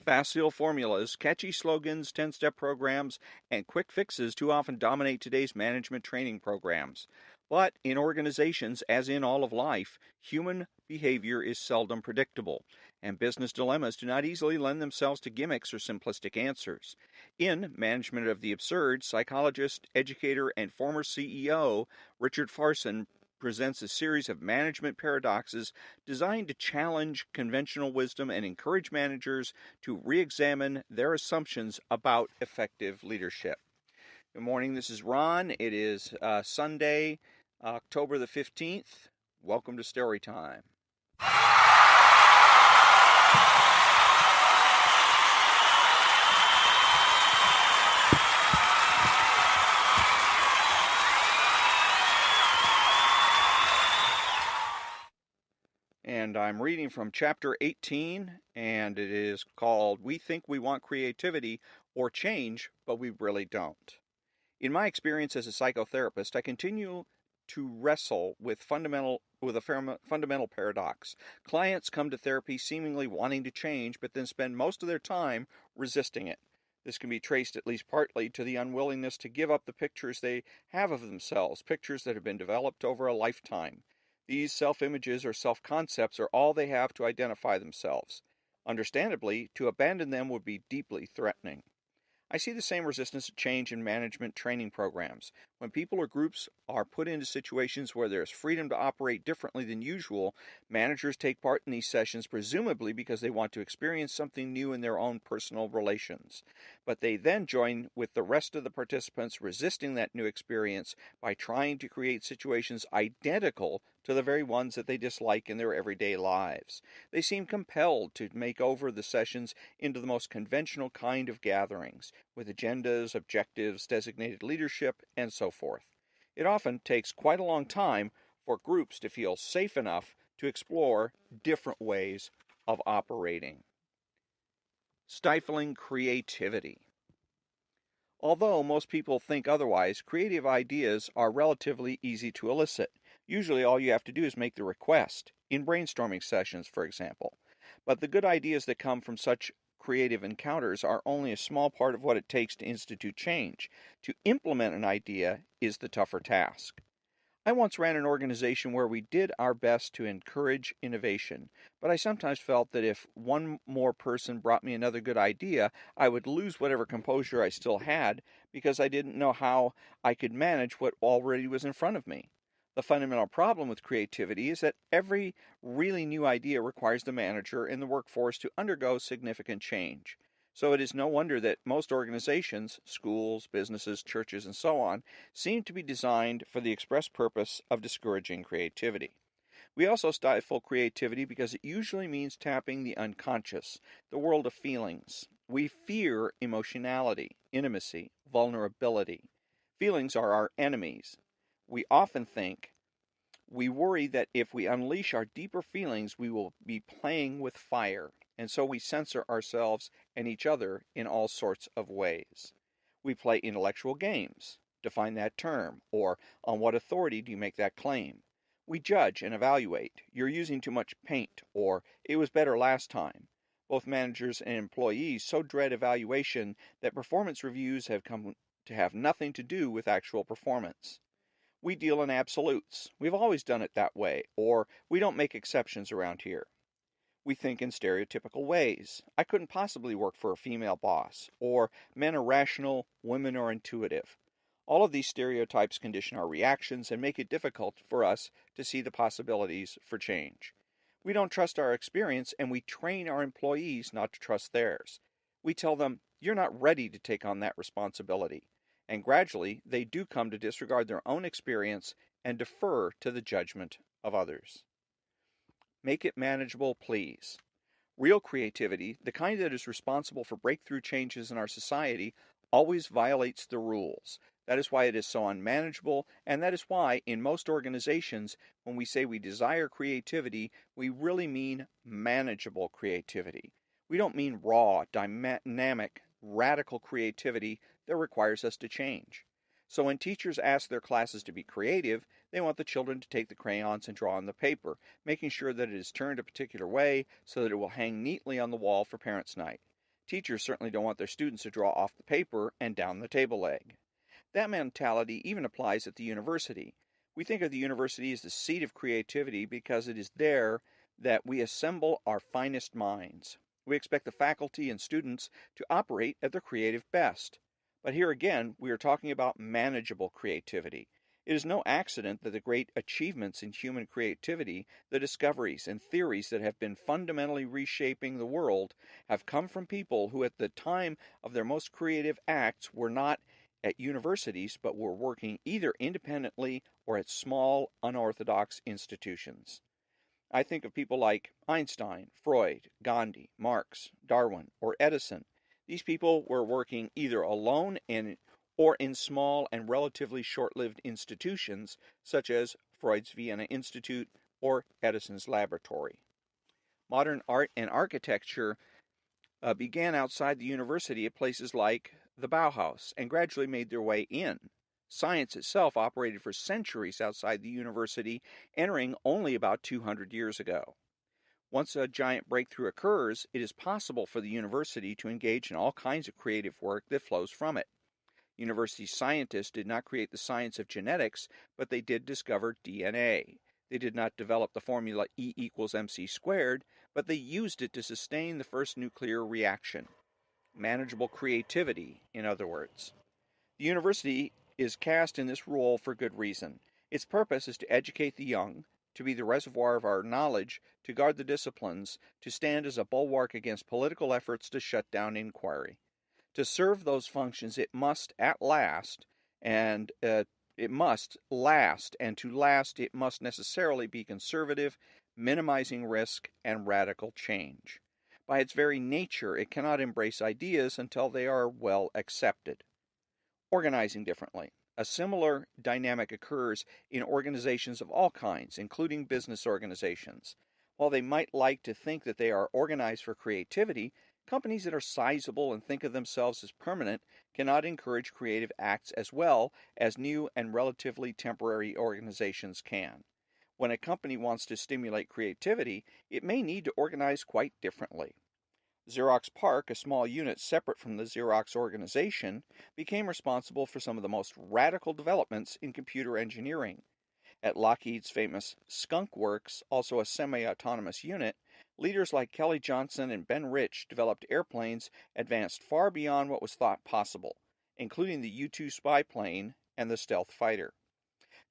Facile formulas, catchy slogans, 10-step programs, and quick fixes too often dominate today's management training programs. But in organizations, as in all of life, human behavior is seldom predictable, and business dilemmas do not easily lend themselves to gimmicks or simplistic answers. In Management of the Absurd, psychologist, educator, and former CEO Richard Farson presents a series of management paradoxes designed to challenge conventional wisdom and encourage managers to re examine their assumptions about effective leadership. Good morning, this is Ron. It is Sunday, October the 15th. Welcome to Story Time. And I'm reading from chapter 18, and it is called We Think We Want Creativity or Change, but We Really Don't. In my experience as a psychotherapist, I continue to wrestle with a fundamental paradox. Clients come to therapy seemingly wanting to change, but then spend most of their time resisting it. This can be traced at least partly to the unwillingness to give up the pictures they have of themselves, pictures that have been developed over a lifetime. These self-images or self-concepts are all they have to identify themselves. Understandably, to abandon them would be deeply threatening. I see the same resistance to change in management training programs. When people or groups are put into situations where there is freedom to operate differently than usual, managers take part in these sessions presumably because they want to experience something new in their own personal relations. But they then join with the rest of the participants resisting that new experience by trying to create situations identical to the very ones that they dislike in their everyday lives. They seem compelled to make over the sessions into the most conventional kind of gatherings, with agendas, objectives, designated leadership, and so forth. It often takes quite a long time for groups to feel safe enough to explore different ways of operating. Stifling creativity. Although most people think otherwise, creative ideas are relatively easy to elicit. Usually all you have to do is make the request, in brainstorming sessions, for example. But the good ideas that come from such creative encounters are only a small part of what it takes to institute change. To implement an idea is the tougher task. I once ran an organization where we did our best to encourage innovation, but I sometimes felt that if one more person brought me another good idea, I would lose whatever composure I still had because I didn't know how I could manage what already was in front of me. The fundamental problem with creativity is that every really new idea requires the manager and the workforce to undergo significant change. So it is no wonder that most organizations, schools, businesses, churches, and so on, seem to be designed for the express purpose of discouraging creativity. We also stifle creativity because it usually means tapping the unconscious, the world of feelings. We fear emotionality, intimacy, vulnerability. Feelings are our enemies. We worry that if we unleash our deeper feelings, we will be playing with fire, and so we censor ourselves and each other in all sorts of ways. We play intellectual games. Define that term, or on what authority do you make that claim? We judge and evaluate. You're using too much paint, or it was better last time. Both managers and employees so dread evaluation that performance reviews have come to have nothing to do with actual performance. We deal in absolutes. We've always done it that way, or we don't make exceptions around here. We think in stereotypical ways. I couldn't possibly work for a female boss, or men are rational, women are intuitive. All of these stereotypes condition our reactions and make it difficult for us to see the possibilities for change. We don't trust our experience, and we train our employees not to trust theirs. We tell them, you're not ready to take on that responsibility. And gradually, they do come to disregard their own experience and defer to the judgment of others. Make it manageable, please. Real creativity, the kind that is responsible for breakthrough changes in our society, always violates the rules. That is why it is so unmanageable, and that is why, in most organizations, when we say we desire creativity, we really mean manageable creativity. We don't mean raw, dynamic, radical creativity that requires us to change. So when teachers ask their classes to be creative, they want the children to take the crayons and draw on the paper, making sure that it is turned a particular way so that it will hang neatly on the wall for parents' night. Teachers certainly don't want their students to draw off the paper and down the table leg. That mentality even applies at the university. We think of the university as the seat of creativity because it is there that we assemble our finest minds. We expect the faculty and students to operate at their creative best. But here again, we are talking about manageable creativity. It is no accident that the great achievements in human creativity, the discoveries and theories that have been fundamentally reshaping the world, have come from people who at the time of their most creative acts were not at universities but were working either independently or at small, unorthodox institutions. I think of people like Einstein, Freud, Gandhi, Marx, Darwin, or Edison. These people were working either alone or in small and relatively short-lived institutions, such as Freud's Vienna Institute or Edison's laboratory. Modern art and architecture began outside the university at places like the Bauhaus and gradually made their way in. Science itself operated for centuries outside the university, entering only about 200 years ago. Once a giant breakthrough occurs, it is possible for the university to engage in all kinds of creative work that flows from it. University scientists did not create the science of genetics, but they did discover DNA. They did not develop the formula E equals mc squared, but they used it to sustain the first nuclear reaction. Manageable creativity, in other words. The university is cast in this role for good reason. Its purpose is to educate the young, to be the reservoir of our knowledge, to guard the disciplines, to stand as a bulwark against political efforts to shut down inquiry. To serve those functions, it must last, and to last, it must necessarily be conservative, minimizing risk, and radical change. By its very nature, it cannot embrace ideas until they are well accepted. Organizing differently. A similar dynamic occurs in organizations of all kinds, including business organizations. While they might like to think that they are organized for creativity, companies that are sizable and think of themselves as permanent cannot encourage creative acts as well as new and relatively temporary organizations can. When a company wants to stimulate creativity, it may need to organize quite differently. Xerox PARC, a small unit separate from the Xerox organization, became responsible for some of the most radical developments in computer engineering. At Lockheed's famous Skunk Works, also a semi-autonomous unit, leaders like Kelly Johnson and Ben Rich developed airplanes advanced far beyond what was thought possible, including the U-2 spy plane and the stealth fighter.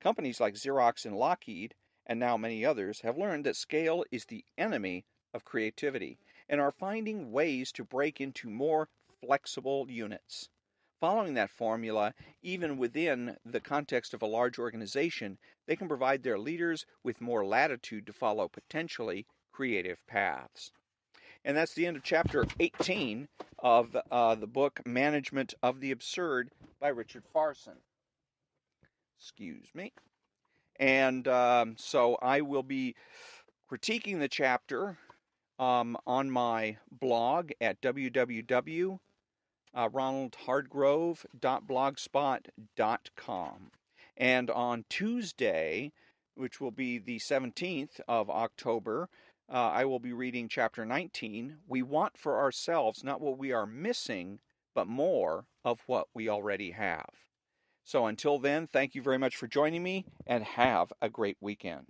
Companies like Xerox and Lockheed, and now many others, have learned that scale is the enemy of creativity and are finding ways to break into more flexible units. Following that formula, even within the context of a large organization, they can provide their leaders with more latitude to follow potentially creative paths. And that's the end of chapter 18 of the book Management of the Absurd by Richard Farson. Excuse me. And so I will be critiquing the chapter on my blog at www.ronaldhardgrove.blogspot.com. And on Tuesday, which will be the 17th of October, I will be reading chapter 19. We want for ourselves not what we are missing, but more of what we already have. So until then, thank you very much for joining me, and have a great weekend.